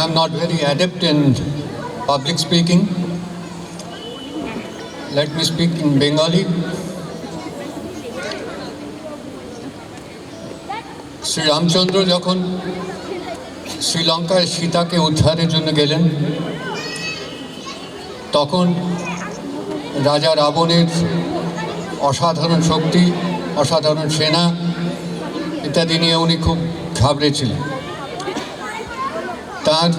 I am not very adept in public speaking. Let me speak in Bengali. Shri Ramchandra যখন শ্রীলঙ্কায় সীতাকে উদ্ধারের জন্য গেলেন, তখন রাজা রাবণের অসাধারণ শক্তি, অসাধারণ সেনা ইত্যাদি নিয়ে উনি খুব ঘাবড়েছিলেন। তার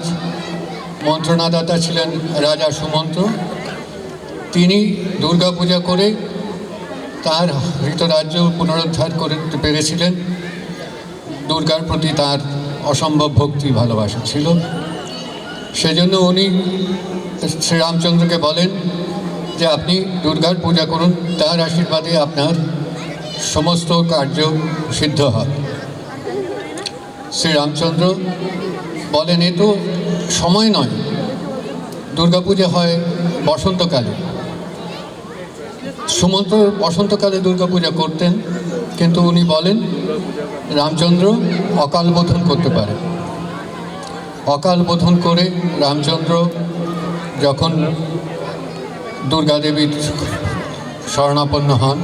মন্ত্রণাদাতা ছিলেন রাজা সুমন্ত্র। তিনি দুর্গাপূজা করে তার হৃতরাজ্য পুনরুদ্ধার করতে পেরেছিলেন। দুর্গার প্রতি তার অসম্ভব ভক্তি ভালোবাসা ছিল। সেজন্য উনি শ্রীরামচন্দ্রকে বলেন যে আপনি দুর্গার পূজা করুন, তার আশীর্বাদে আপনার সমস্ত কার্য সিদ্ধ হবে। শ্রীরামচন্দ্র বলেন এ তো সময় নয়, দুর্গাপূজা হয় বসন্তকালে। সুমন্ত্র বসন্তকালে দুর্গাপূজা করতেন, কিন্তু উনি বলেন রামচন্দ্র অকাল বোধন করতে পারে। অকাল বোধন করে রামচন্দ্র যখন দুর্গা দেবীর শরণাপন্ন হন,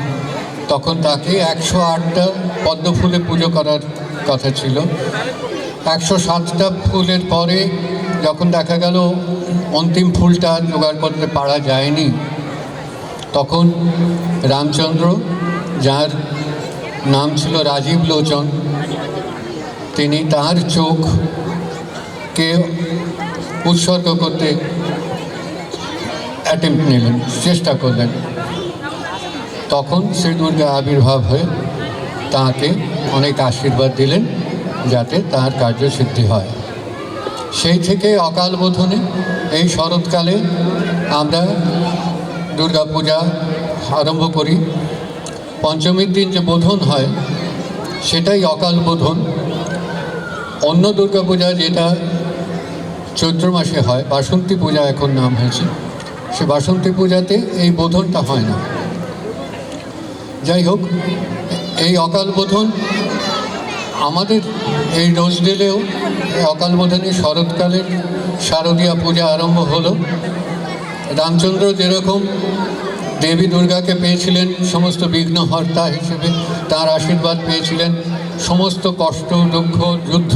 তখন তাকে 108টা পদ্ম ফুলে পুজো করার কথা ছিল। 107টা ফুলের পরে যখন দেখা গেল অন্তিম ফুলটা জোগাড় করতে পারা যায়নি, তখন রামচন্দ্র, যার নাম ছিল রাজীব লোচন, তিনি তার চোখকে উৎসর্গ করতে অ্যাটেম্প্ট নিলেন, চেষ্টা করলেন। তখন শ্রী দুর্গা আবির্ভাব হয়ে তাঁকে অনেক আশীর্বাদ দিলেন যাতে তার কার্যসিদ্ধি হয়। সেই থেকে অকাল বোধনে এই শরৎকালে আমরা দুর্গাপূজা আরম্ভ করি। পঞ্চমীর দিন যে বোধন হয় সেটাই অকাল বোধন। অন্য দুর্গাপূজা যেটা চৈত্র মাসে হয়, বাসন্তী পূজা এখন নাম হয়েছে, সে বাসন্তী পূজাতে এই বোধনটা হয় না। যাই হোক, এই অকাল বোধন আমাদের এই রোজডেলেও অকাল বোধনে শরৎকালের শারদীয়া পূজা আরম্ভ হলো। রামচন্দ্র যেরকম দেবী দুর্গাকে পেয়েছিলেন সমস্ত বিঘ্নহর্তা হিসেবে, তার আশীর্বাদ পেয়েছিলেন, সমস্ত কষ্ট দুঃখ যুদ্ধ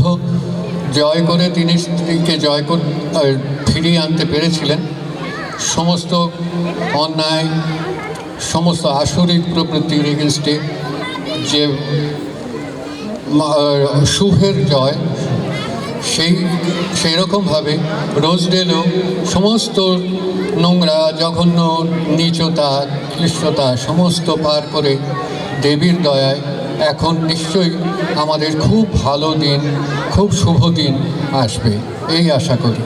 জয় করে তিনি স্ত্রীকে ফিরিয়ে আনতে পেরেছিলেন। সমস্ত অন্যায়, সমস্ত আসরিক প্রবৃত্তির এগেনস্টে যে শুভের জয়, সেই রকমভাবে রোজডেলও সমস্ত নোংরা, জঘন্য, নীচতা, ক্লিষ্টতা সমস্ত পার করে দেবীর দয়ায় এখন নিশ্চয়ই আমাদের খুব ভালো দিন, খুব শুভ দিন আসবে, এই আশা করি।